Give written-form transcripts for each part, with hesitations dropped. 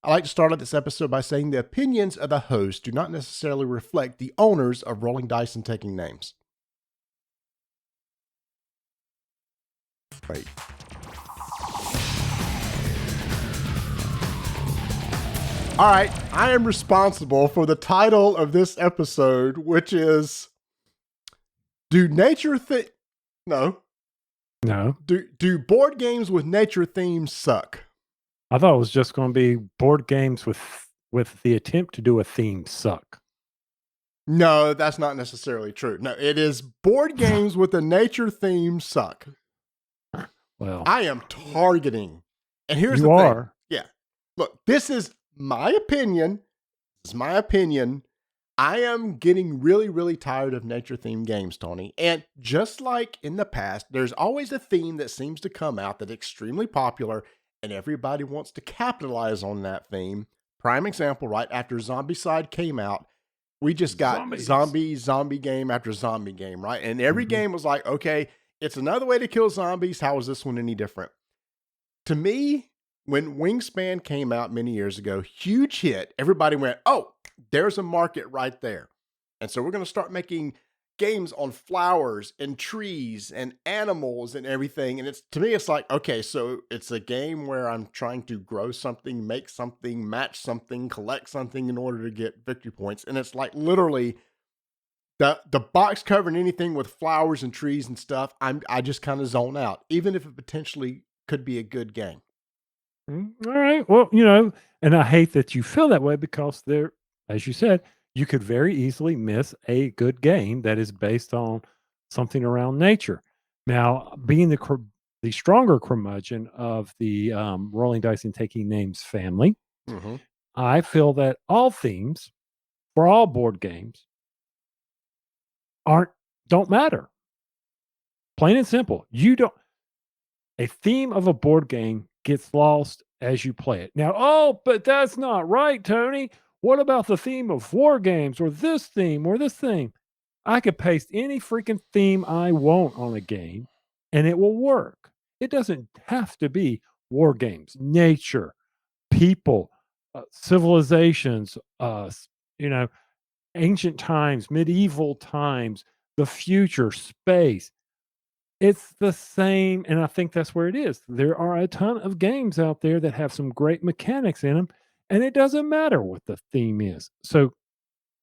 I like to start out this episode by saying the opinions of the host do not necessarily reflect the owners of Rolling Dice and Taking Names. Right. All right, I am responsible for the title of this episode, which is Do Nature Thi- No. No, Do board games with nature themes suck? I thought it was just going to be board games with the attempt to do a theme suck. No, that's not necessarily true. No, it is board games with a nature theme suck. Well, I am targeting. And here's the you thing. are. Yeah. Look, this is my opinion. This is my opinion. I am getting really, really tired of nature themed games, Tony. And just like in the past, there's always a theme that seems to come out that's extremely popular and everybody wants to capitalize on that theme. Prime example, right after Zombicide came out, we just got zombie game after zombie game, right? And every game was like, okay, it's another way to kill zombies. How is this one any different? To me, when Wingspan came out many years ago, huge hit, everybody went, oh, there's a market right there. And so we're going to start making games on flowers and trees and animals and everything. And it's, to me, it's like, okay, so it's a game where I'm trying to grow something, make something, match something, collect something in order to get victory points. And it's like literally the box covering anything with flowers and trees and stuff. I just kind of zone out, even if it potentially could be a good game. All right. Well, and I hate that you feel that way because there, as you said, you could very easily miss a good game that is based on something around nature. Now, being the stronger curmudgeon of the rolling dice and taking names family, Mm-hmm. I feel that all themes for all board games don't matter. Plain and simple. You don't A theme of a board game gets lost as you play it. Now, oh, but that's not right, Tony. What about the theme of war games or this theme or this thing? I could paste any freaking theme I want on a game and it will work. It doesn't have to be war games, nature, people, civilizations, you know, ancient times, medieval times, the future, space. It's the same, and I think that's where it is. There are a ton of games out there that have some great mechanics in them, and it doesn't matter what the theme is. So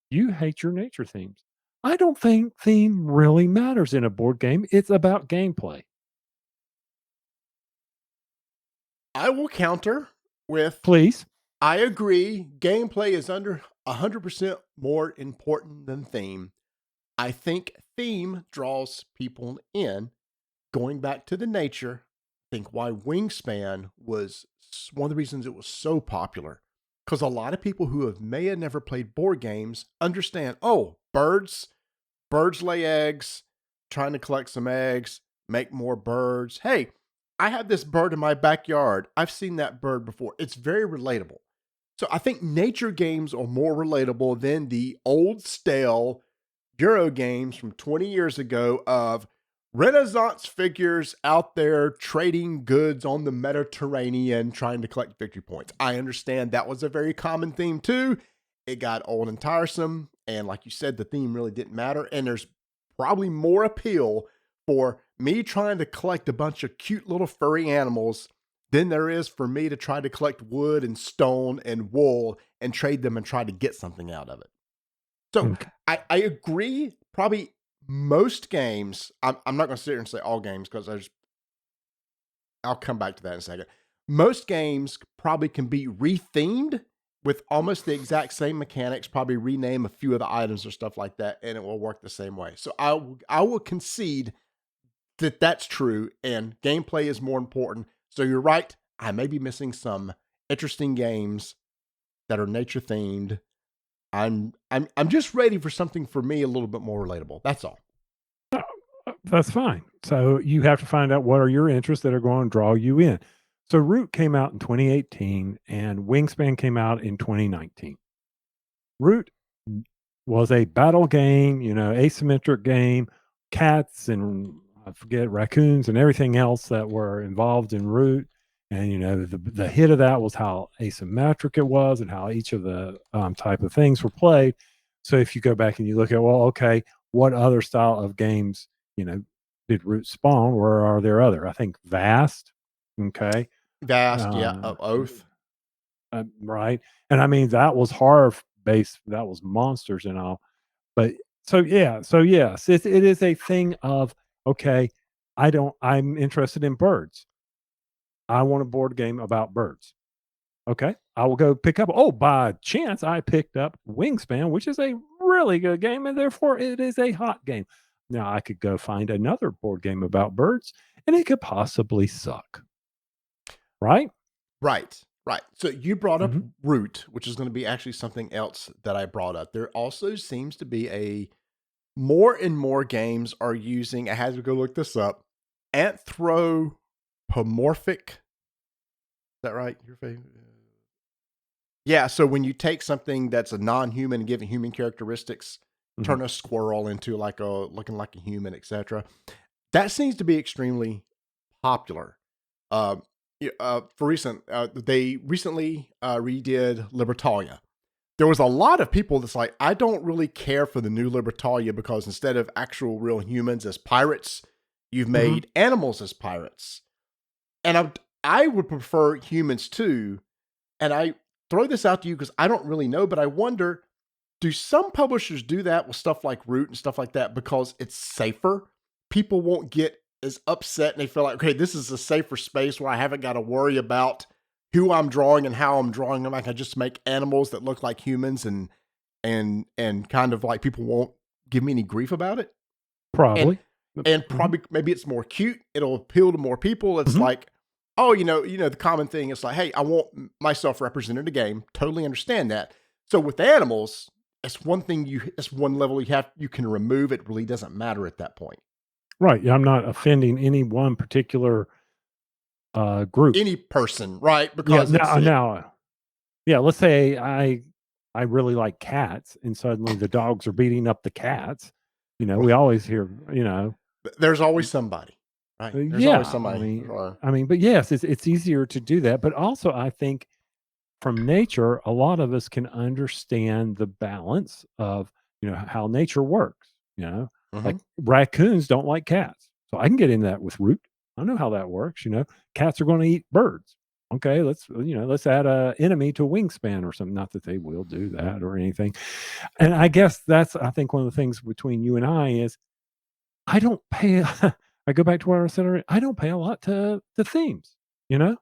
you hate your nature themes. I don't think theme really matters in a board game. It's about gameplay. I will counter with Please. I agree. Gameplay is under 100% more important than theme. I think theme draws people in. Going back to the nature, I think why Wingspan was one of the reasons it was so popular. Because a lot of people who may have never played board games understand, oh, birds lay eggs, trying to collect some eggs, make more birds. Hey, I have this bird in my backyard. I've seen that bird before. It's very relatable. So I think nature games are more relatable than the old stale Euro games from 20 years ago of Renaissance figures out there trading goods on the Mediterranean trying to collect victory points. I understand that was a very common theme too. It got old and tiresome. And like you said, the theme really didn't matter. And there's probably more appeal for me trying to collect a bunch of cute little furry animals than there is for me to try to collect wood and stone and wool and trade them and try to get something out of it. So Okay. I agree. Probably most games, I'm not going to sit here and say all games because I'll come back to that in a second. Most games probably can be rethemed with almost the exact same mechanics, probably rename a few of the items or stuff like that, and it will work the same way. So I will concede that that's true, and gameplay is more important. So you're right. I may be missing some interesting games that are nature themed. I'm just ready for something for me a little bit more relatable. That's all. That's fine. So you have to find out what are your interests that are going to draw you in. So Root came out in 2018 and Wingspan came out in 2019. Root was a battle game, asymmetric game, cats and I forget raccoons and everything else that were involved in Root. And the hit of that was how asymmetric it was and how each of the type of things were played. So if you go back and you look at, well, okay, what other style of games, you know, did Root spawn? Or are there other? I think Vast. Okay. Vast, yeah, Uh, of Oath. right. And I mean, that was horror based, that was monsters and all. But so yes, it is a thing of, okay, I'm interested in birds. I want a board game about birds. Okay. I will go pick up. Oh, by chance, I picked up Wingspan, which is a really good game, and therefore it is a hot game. Now I could go find another board game about birds, and it could possibly suck. Right? Right, right. So you brought up Hmm. Root, which is gonna be actually something else that I brought up. There also seems to be a more and more games are using, I had to go look this up, anthropomorphic. Is that right? Your favorite? Yeah, so when you take something that's a non-human and give it human characteristics, Hmm. turn a squirrel into like a looking like a human, etc. That seems to be extremely popular. Uh, for recent, they recently redid Libertalia. There was a lot of people that's like, I don't really care for the new Libertalia because instead of actual real humans as pirates, you've Hmm. made animals as pirates. And I would prefer humans too. And I throw this out to you because I don't really know, but I wonder, do some publishers do that with stuff like Root and stuff like that because it's safer? People won't get as upset and they feel like, okay, this is a safer space where I haven't got to worry about who I'm drawing and how I'm drawing them. I can just make animals that look like humans and kind of like people won't give me any grief about it. And Probably. and Hmm. probably maybe it's more cute. It'll appeal to more people. It's Hmm. like, oh, the common thing is like, hey, I want myself represented in a game. Totally understand that. So with animals, it's one level you can remove. It really doesn't matter at that point. Right. Yeah, I'm not offending any one particular group. Any person, right? Yeah. Because it's Yeah. Let's say I really like cats, and suddenly the dogs are beating up the cats. We always hear, there's always somebody, right? There's always yeah. somebody. But yes, it's easier to do that. But also, I think from nature, a lot of us can understand the balance of how nature works. Mhm. Like raccoons don't like cats, so I can get in that with Root. I know how that works. Cats are going to eat birds. Okay, let's add a enemy to Wingspan or something. Not that they will do that or anything. And I guess that's, I think, one of the things between you and I is I don't pay. I go back to what I said earlier. I don't pay a lot to the themes. You know,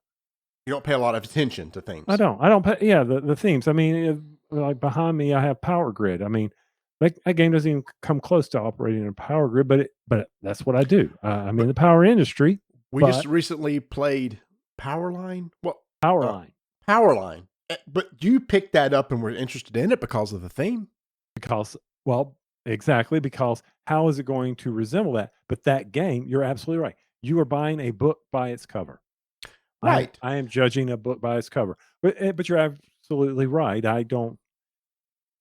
You don't pay a lot of attention to I things. don't. I don't pay. Yeah, the themes. I mean, like behind me, I have Power Grid. I mean, that game doesn't even come close to operating in a power grid, but that's what I do. I'm in But the power industry, we just but recently played Powerline. Well, power uh, line Powerline. But you picked that up and were interested in it because of the theme, because, well, exactly, because how is it going to resemble that? But that game, you're absolutely right. You are buying a book by its cover. right? I am judging a book by its cover, but you're absolutely right. I don't,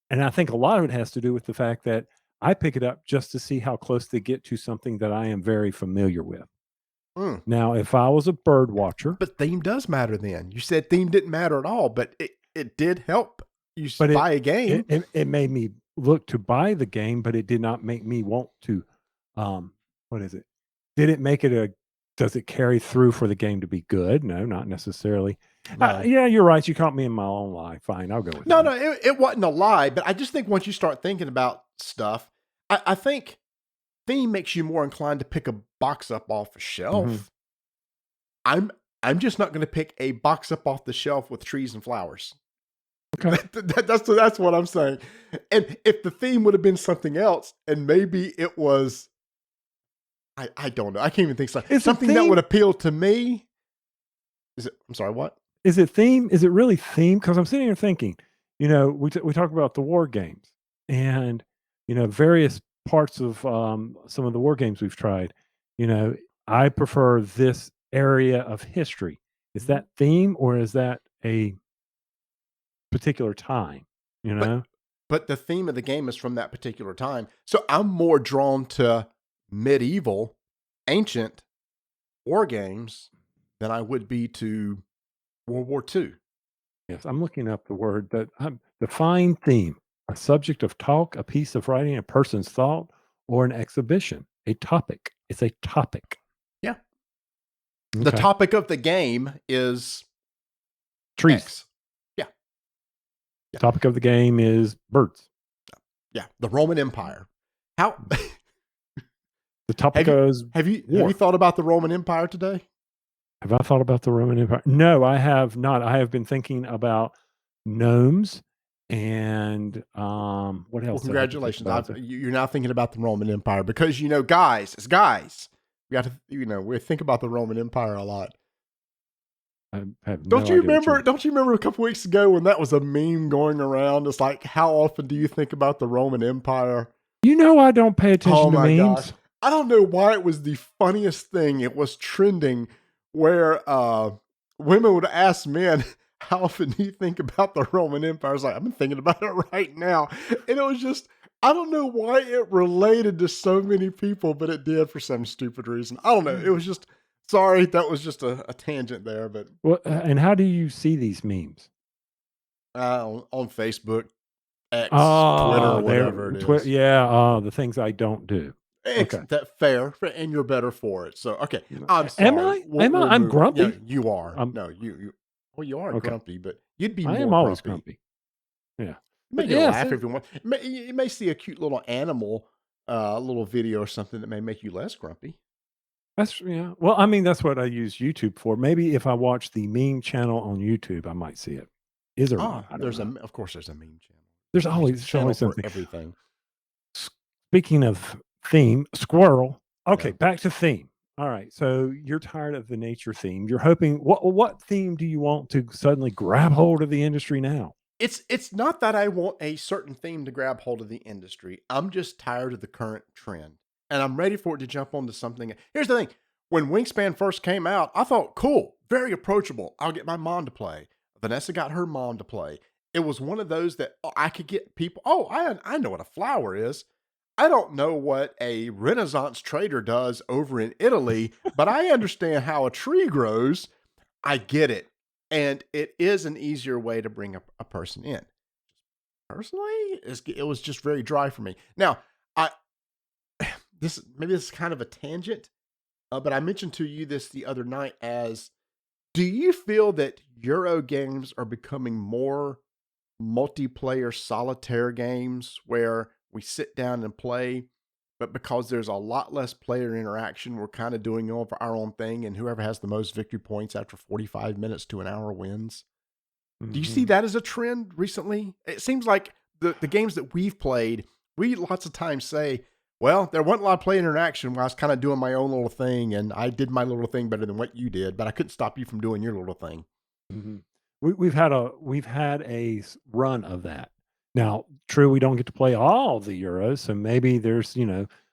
and I think a lot of it has to do with the fact that I pick it up just to see how close they get to something that I am very familiar with. Mm. Now, if I was a bird watcher, But theme does matter. Then you said theme didn't matter at all, but it did help you but buy a it game. it, it made me look to buy the game, but it did not make me want to. Um, what is it? Did it make it a? Does it carry through for the game to be good? No, not necessarily. No, Yeah, you're right. You caught me in my own lie. Fine, I'll go with no, that. no. It wasn't a lie, but I just think once you start thinking about stuff, I think theme makes you more inclined to pick a box up off a Hmm. shelf. I'm I'm just not going to pick a box up off the shelf with trees and flowers. Okay. That's what I'm saying. And if the theme would have been something else, and maybe it was, I don't know. I can't even think so. Is it Something that would theme? appeal to me. Is it? I'm sorry. What? Is it theme? Is it really theme? Because I'm sitting here thinking, we talk about the war games and various parts of some of the war games we've tried. You know, I prefer this area of history. Is Mhm. that theme or is that a particular time? You But know, but the theme of the game is from that particular time. So I'm more drawn to medieval, ancient war games than I would be to World War II. Yes, I'm looking up the word that define theme, a subject of talk, a piece of writing, a person's thought, or an exhibition, a topic. It's a topic. Yeah. The Okay. topic of the game is Trees. X. Yeah. Yeah. Topic of the game is birds. Yeah. The Roman Empire. How The topic is have you war. thought about the Roman Empire today? Have I thought about the Roman Empire? No, I have not. I have been thinking about gnomes and what Well, else did I have to think congratulations. about? You're now thinking about the Roman Empire because guys, as guys, we got to we think about the Roman Empire a lot. I have no idea what you mean. Don't you remember a couple weeks ago when that was a meme going around? It's like, how often do you think about the Roman Empire? You know I don't pay Oh attention to my gosh. memes. I don't know why it was the funniest thing. It was trending where women would ask men, how often do you think about the Roman Empire? I was like, I've been thinking about it right now. And it was just, I don't know why it related to so many people, but it did for some stupid reason. I don't know. It was just, sorry, that was just a tangent there, but Well, and how do you see these memes? on Facebook, X, Twitter, Oh, they're whatever it is. yeah, the things I don't do. Okay. That fair, and you're better for it. So, okay, No, I'm am sorry. I? Am I? We'll I'm move. Yeah, grumpy. you are. I'm No, you. Well, you are okay. grumpy, but you'd be I am more always grumpy. grumpy. Yeah. You may But get a yes, laugh every once. You may see a cute little animal, little video or something that may make you less grumpy. that's yeah. Well, I mean, that's what I use YouTube for. Maybe if I watch the meme channel on YouTube, I might see it. Is there one? Ah, I don't know. of course, there's a meme channel. There's a There's channel always for something. everything. Speaking of theme, squirrel. Yeah. Okay, back to theme. All right. So you're tired of the nature theme. You're hoping what theme do you want to suddenly grab hold of the industry now? It's not that I want a certain theme to grab hold of the industry. I'm just tired of the current trend, and I'm ready for it to jump onto something. Here's the thing: when Wingspan first came out, I thought, cool, very approachable. I'll get my mom to play. Vanessa got her mom to play. It was one of those that I could get people. Oh, I know what a flower is. I don't know what a Renaissance trader does over in Italy, but I understand how a tree grows. I get it. And it is an easier way to bring a person in. Personally, it was just very dry for me. Now, I maybe this is kind of a tangent, but I mentioned to you this the other night as do you feel that Euro games are becoming more multiplayer solitaire games where we sit down and play, but because there's a lot less player interaction, we're kind of doing our own thing, and whoever has the most victory points after 45 minutes to an hour wins? Do you see Mhm. that as a trend recently? It seems like the games that we've played, we lots of times say, well, there wasn't a lot of player interaction while I was kind of doing my own little thing, and I did my little thing better than what you did, but I couldn't stop you from doing your little thing. Mhm. We've had a run of that. Now, true, we don't get to play all the Euros, so maybe there's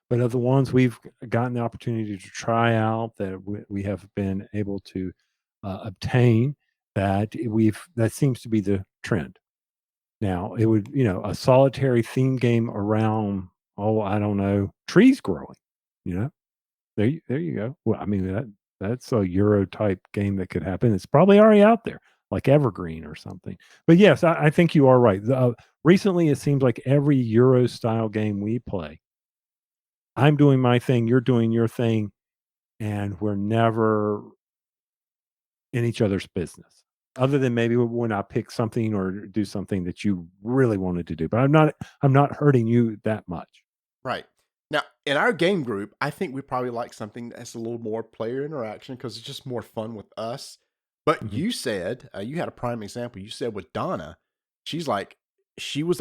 but of the ones we've gotten the opportunity to try out that we have been able to obtain, that seems to be the trend. Now, it would a solitary theme game around I don't know trees growing. You know, there you go. Well, I mean that's a Euro type game that could happen. It's probably already out there, like Evergreen or something. But yes, I think you are right. Recently, it seems like every Euro style game we play, I'm doing my thing, you're doing your thing, and we're never in each other's business. Other than maybe when I pick something or do something that you really wanted to do, but I'm not hurting you that much. Right. Now, in our game group, I think we probably like something that's a little more player interaction because it's just more fun with us. But Mhm. you said you had a prime example. You said with Donna, she's like she's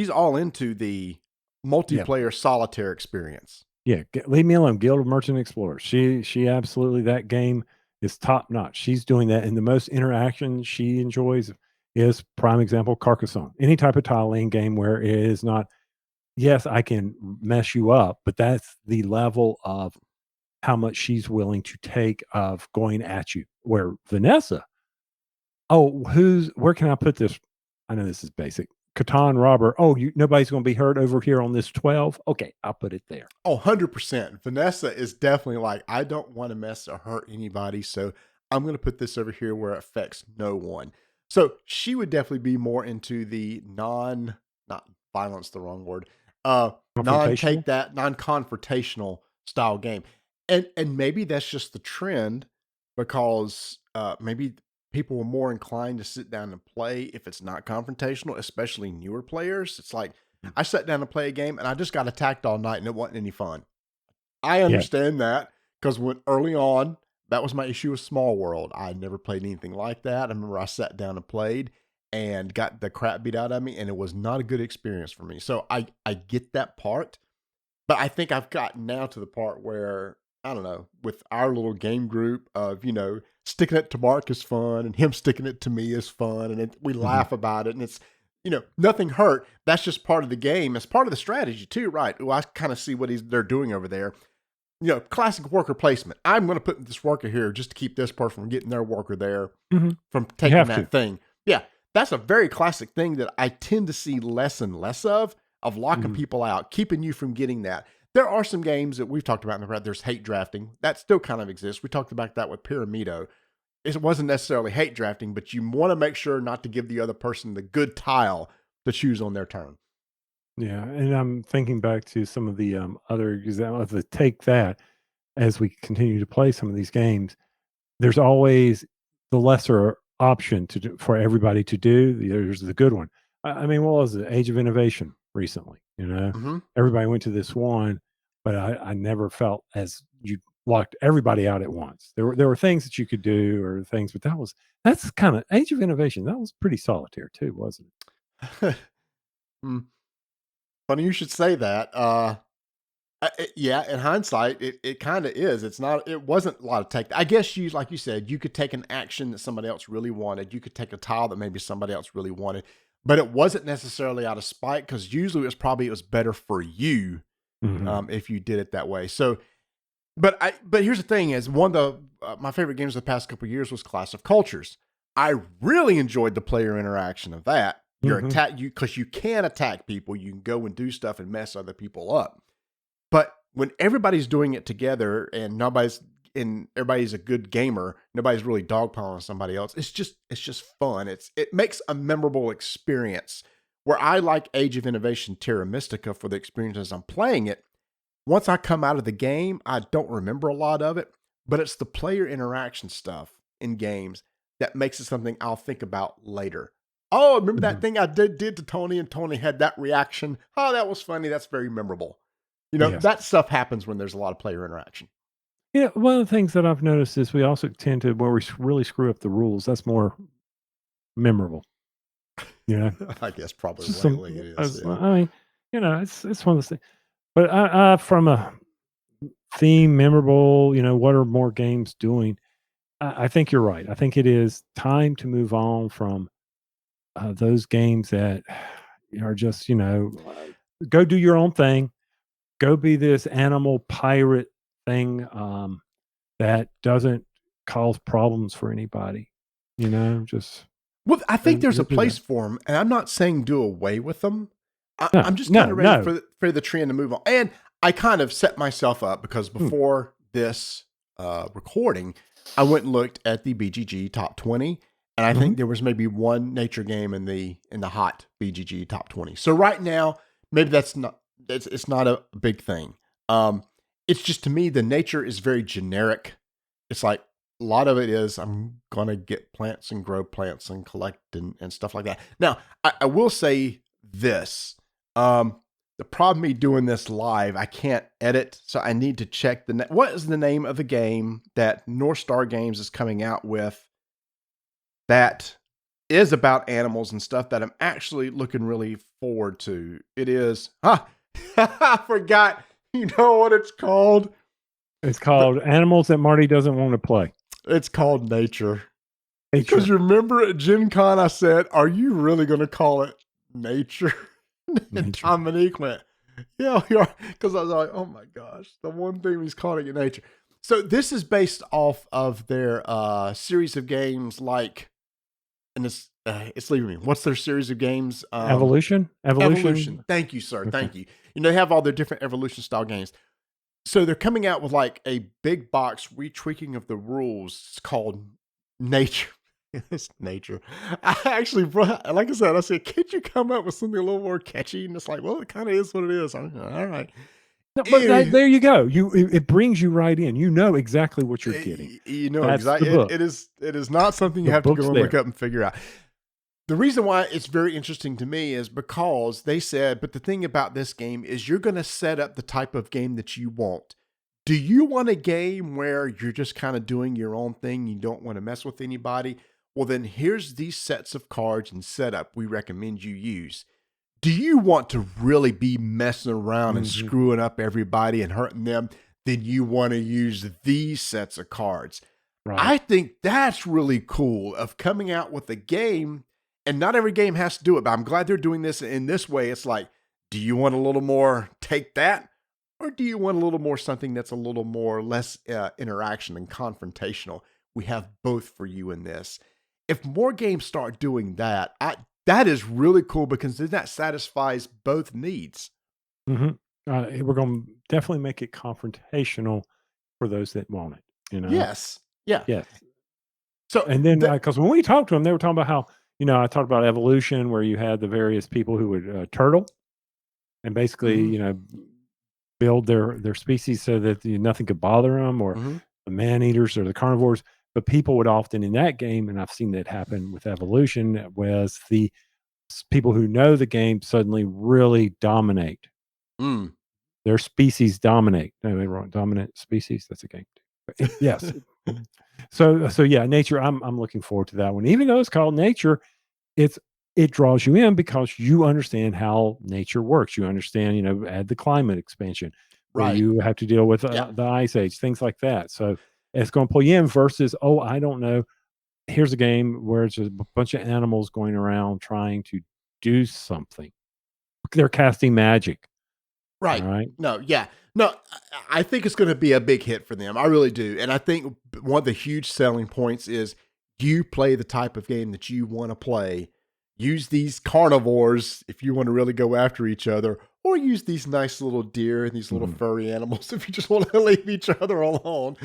all into the Yeah. multiplayer solitaire experience. Yeah, leave me alone. Guild of Merchant Explorers. She absolutely that game is top notch. She's doing that, and the most interaction she enjoys is prime example Carcassonne. Any type of tile laying game where it is not. Yes, I can mess you up, but that's the level of how much she's willing to take of going at you. Where Vanessa, oh, where can I put this? I know this is basic. Catan robber. Oh, nobody's going to be hurt over here on this 12. Okay, I'll put it there. Oh, 100%. Vanessa is definitely like, I don't want to mess or hurt anybody. So I'm going to put this over here where it affects no one. So she would definitely be more into the not violence, the wrong word, Confrontational? non confrontational style game. And maybe that's just the trend because maybe people were more inclined to sit down and play if it's not confrontational, especially newer players. It's like Mm. I sat down to play a game and I just got attacked all night and it wasn't any fun. I Yeah. understand that because when early on, that was my issue with Small World. I never played anything like that. I remember I sat down and played and got the crap beat out of me, and it was not a good experience for me. So I get that part, but I think I've gotten now to the part where I don't know, with our little game group of sticking it to Mark is fun, and him sticking it to me is fun, and we Mhm. laugh about it, and it's nothing hurt. That's just part of the game. It's part of the strategy too, right? Well, I kind of see what they're doing over there. Classic worker placement. I'm going to put this worker here just to keep this person from getting their worker there, Mhm. from You taking have to. that thing. Yeah, that's a very classic thing that I tend to see less and less of locking Mhm. people out, keeping you from getting that. There are some games that we've talked about in the past. There's hate drafting. That still kind of exists. We talked about that with Pyramido. It wasn't necessarily hate drafting, but you want to make sure not to give the other person the good tile to choose on their turn. Yeah, and I'm thinking back to some of the, other examples that take that as we continue to play some of these games. There's always the lesser option to do for everybody to do. There's the good one. I mean, what was it? Age of Innovation recently, you know? Hmm. Everybody went to this one, but I never felt as you locked everybody out at once. There were things that you could do or things, but that's kinda Age of Innovation, that was pretty solitaire too, wasn't it? Funny you should say that. Yeah, in hindsight, it kind of is. It's not. It wasn't a lot of tech. I guess you, like you said, you could take an action that somebody else really wanted. You could take a tile that maybe somebody else really wanted, but it wasn't necessarily out of spite because usually it was better for you Mhm. if you did it that way. So, but here's the thing: is one of my favorite games of the past couple of years was Clash of Cultures. I really enjoyed the player interaction of that. Your Mhm. attack, because you can attack people, you can go and do stuff and mess other people up, but when everybody's doing it together and everybody's a good gamer, nobody's really dogpiling somebody else. It's just fun. It makes a memorable experience. Where I like Age of Innovation Terra Mystica for the experiences I'm playing it. Once I come out of the game, I don't remember a lot of it, but it's the player interaction stuff in games that makes it something I'll think about later. Oh, remember that Mhm. thing I did to Tony and Tony had that reaction? Oh, that was funny. That's very memorable. Yes. That stuff happens when there's a lot of player interaction. Yeah, one of the things that I've noticed is we also tend to where really screw up the rules, that's more memorable, you know? I guess It's probably just some lately it is, as yeah. I mean, it's one of those things. But from a theme, memorable, what are more games doing? I think you're right. I think it is time to move on from, those games that are just, go do your own thing, go be this animal pirate thing, that doesn't cause problems for anybody, just Well, I think there's a go do place that. for them, and I'm not saying do away with them. I'm No, just kind no, of ready no. for the trend to move on. And I kind of set myself up because Mm, before this recording, I went and looked at the BGG top 20, and I mhm, think there was maybe one nature game in the hot BGG top 20. So right now, maybe it's not a big thing. Um, it's just to me the nature is very generic. It's like a lot of it is I'm gonna get plants and grow plants and collect and stuff like that. Now, I will say this. Um, the problem me doing this live, I can't edit, so I need to check what is the name of the game that North Star Games is coming out with that is about animals and stuff that I'm actually looking really forward to. It is I forgot. You know what it's called? it's The, called Animals That Marty Doesn't Wanna Play. it's called Nature. Because Nature, you remember at Gen Con, I said, "Are you really going to call it nature?" And nature. Dominique went, "Yeah, we are." Because I was like, "Oh my gosh, the one thing he's calling it nature." So this is based off of their series of games, and it's leaving me. What's their series of games? Evolution? Evolution. Evolution? Thank you, sir. Okay. Thank you. They have all their different evolution style games. So they're coming out with like a big box retweaking of the rules. It's called Nature. It's Nature. I actually brought, like I said, can't you come up with something a little more catchy? And it's like, well, it kind of is what it is. All right. No, but Eh, there you go. It brings you right in. You know exactly what you're getting. You know That's the exactly. book. It is not something you The have to book's go and look there. up and figure out. The reason why it's very interesting to me is because they said, but the thing about this game is you're going to set up the type of game that you want. Do you want a game where you're just kind of doing your own thing? You don't want to mess with anybody? Well, then here's these sets of cards and setup we recommend you use. Do you want to really be messing around and Mhm. screwing up everybody and hurting them? Then you want to use these sets of cards. Right. I think that's really cool of coming out with a game, and not every game has to do it, but I'm glad they're doing this in this way. It's like, do you want a little more take that? Or do you want a little more something that's a little more less interaction and confrontational? We have both for you in this. If more games start doing that, that is really cool because then that satisfies both needs. Mhm. We're gonna definitely make it confrontational for those that want it, you know? Yes. Yeah. Yes. So And then, because when we talked to them, they were talking about how, I talked about evolution where you had the various people who would, turtle and basically, mhm, build their species so that nothing could bother them, or mhm, the man eaters or the carnivores. But people would often in that game, and I've seen that happen with evolution, was the people who know the game suddenly really dominate. mm. Their species dominate. No, they wrong. Dominant species. That's a game. Yes. So yeah, nature. I'm looking forward to that one. Even though it's called nature, it's it draws you in because you understand how nature works. You understand, add the climate expansion where Right. you have to deal with Yeah. the ice age, things like that. So it's going to pull you in versus, oh, I don't know. Here's a game where it's a bunch of animals going around trying to do something. They're casting magic. All Right. right. No, yeah. No, I think it's going to be a big hit for them. I really do. And I think one of the huge selling points is you play the type of game that you want to play. Use these carnivores if you want to really go after each other, or use these nice little deer and these little Mhm. furry animals if you just want to leave each other alone,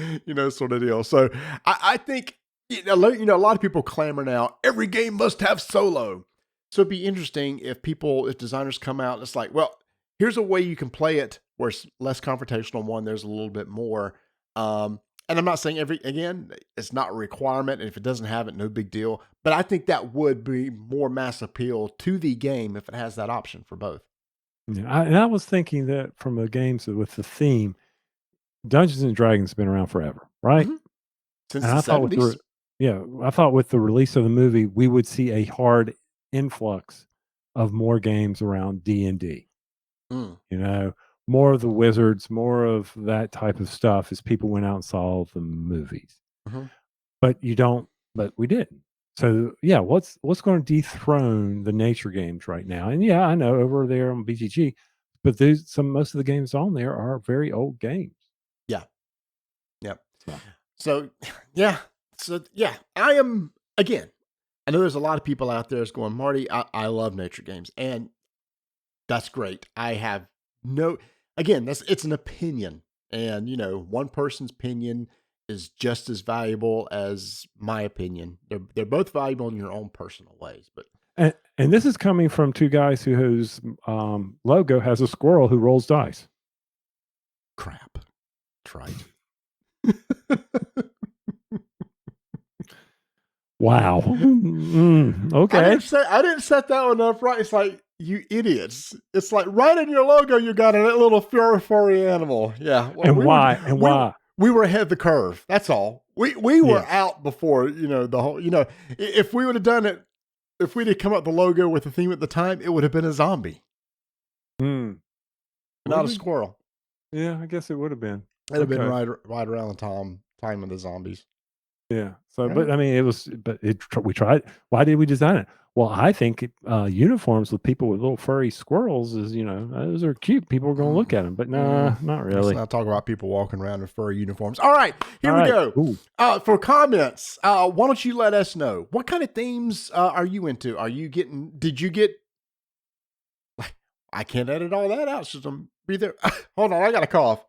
sort of deal. So I think, a lot of people clamor now, every game must have solo. So it'd be interesting if designers come out and it's like, well, here's a way you can play it where it's less confrontational. One, there's a little bit more. And I'm not saying it's not a requirement. And if it doesn't have it, no big deal. But I think that would be more mass appeal to the game if it has that option for both. Yeah, I was thinking that from a games with the theme, Dungeons and Dragons have been around forever, right? hmm Since And the I thought '70s. I thought with the release of the movie, we would see a hard influx of more games around D&D, Mm, you know, more of the wizards, more of that type of stuff as people went out and saw the movies. mhm. But you don't but we didn't. So, yeah, what's gonna dethrone the nature games right now? And, yeah, I know over there on BGG, but most of the games on there are very old games. Yeah. Yeah. So, So, yeah. So, yeah, I am, again, I know there's a lot of people out there that's going, Marty, I love nature games. And that's great. I have no again, it's an opinion. And one person's opinion is just as valuable as my opinion. They're both valuable in your own personal ways, but and this is coming from 2 guys whose, logo has a squirrel who rolls dice. crap. Trite. Wow. Okay. I didn't set that one up right. It's like, you idiots. It's like right in your logo you got a little furry animal. Yeah. Well, And why? And we were why? we were ahead of the curve. That's all. We were Yes. out before, the whole, if we would have done it, if we'd have come up with the logo with the theme at the time, it would have been a zombie, Mm. not Would a we? squirrel. Yeah, I guess it would have been. It'd have been Okay. right around the time of the zombies. Yeah. So, All right. but I mean, we tried. Why did we design it? Well, I think uniforms with people with little furry squirrels is, those are cute. People are going to look Mm, at them, but mm. nah, not Let's really. not talk about people walking around in furry uniforms. All right, All here we right. go. Ooh. For comments, why don't you let us know what kind of themes are you into? Are you getting? Did you get? I can't edit all that out, so be there. Hold on, I got a cough.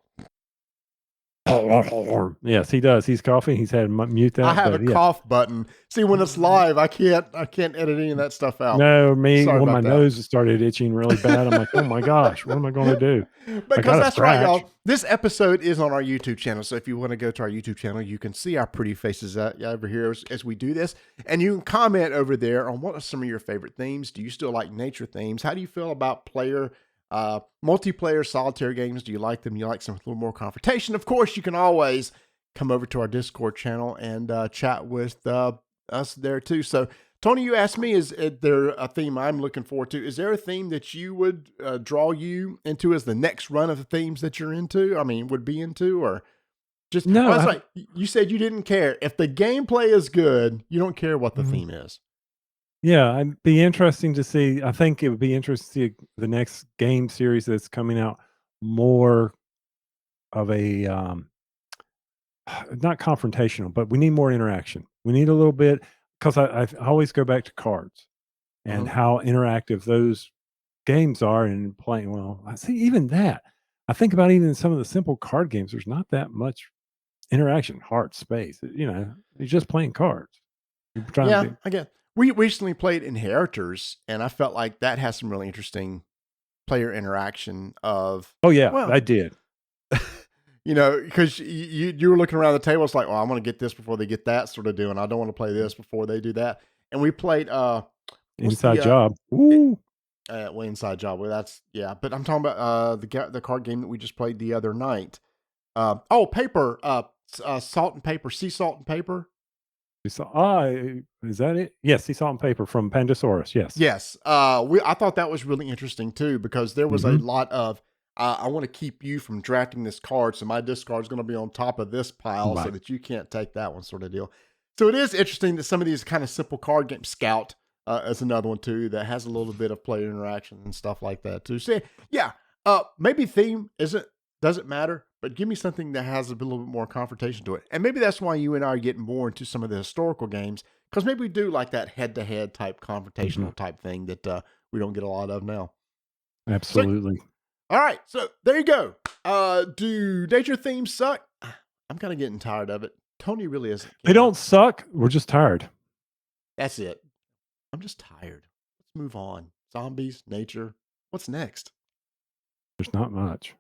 Yes, he does. He's coughing. He's had to mute I that, have a but yeah. cough button. See, when it's live, I can't edit any of that stuff out. No, me, Sorry when my about that. nose started itching really bad, I'm like, "Oh my gosh, what am I gonna do?" I Because got a that's right, scratch. y'all. This episode is on our YouTube channel. So if you want to go to our YouTube channel, you can see our pretty faces over here as we do this. And you can comment over there on what are some of your favorite themes. Do you still like nature themes? How do you feel about multiplayer solitaire games? Do you like them? You like some with a little more confrontation? Of course, you can always come over to our Discord channel and chat with us there too. So Tony, you asked me, is there a theme I'm looking forward to? Is there a theme that you would draw you into as the next run of the themes that you're into? I mean, would be into, or just, oh, No, that's I right. You said you didn't care. If the gameplay is good, you don't care what the mhm. theme is. Yeah, it'd be interesting to see. I think it would be interesting to see the next game series that's coming out more of a, not confrontational, but we need more interaction. We need a little bit, 'cause I always go back to cards and Mhm. how interactive those games are and playing well, I see even that. I think about even some of the simple card games, there's not that much interaction, heart, space, you're just playing cards. You're trying Yeah, to I get. We recently played Inheritors, and I felt like that has some really interesting player interaction. Of Oh, yeah, well, I did. because you were looking around the table. It's like, oh, I want to get this before they get that sort of deal, and I don't want to play this before they do that. And we played what's Inside the job. it, Ooh, well, Inside Job. Well, that's yeah. But I'm talking about the card game that we just played the other night. Paper. Salt and Paper. Sea Salt and Paper. you saw is that it? Yes, he saw on paper from Pandasaurus, yes. Yes. I thought that was really interesting too because there was a Mhm, lot of I want to keep you from drafting this card, so my discard is going to be on top of this pile so right. that you can't take that one, sort of deal. So it is interesting that some of these kind of simple card games, Scout is another one too that has a little bit of player interaction and stuff like that too. So yeah, maybe theme doesn't matter, but give me something that has a little bit more confrontation to it, and maybe that's why you and I are getting more into some of the historical games because maybe we do like that head-to-head type Mhm, confrontational type thing that we don't get a lot of now. So, absolutely. all right, so there you go. Do nature themes suck? I'm kind of getting tired of it. Tony really isn't. They don't suck, we're just tired. That's it. I'm just tired. Let's move on. Zombies, nature. What's next? There's not much.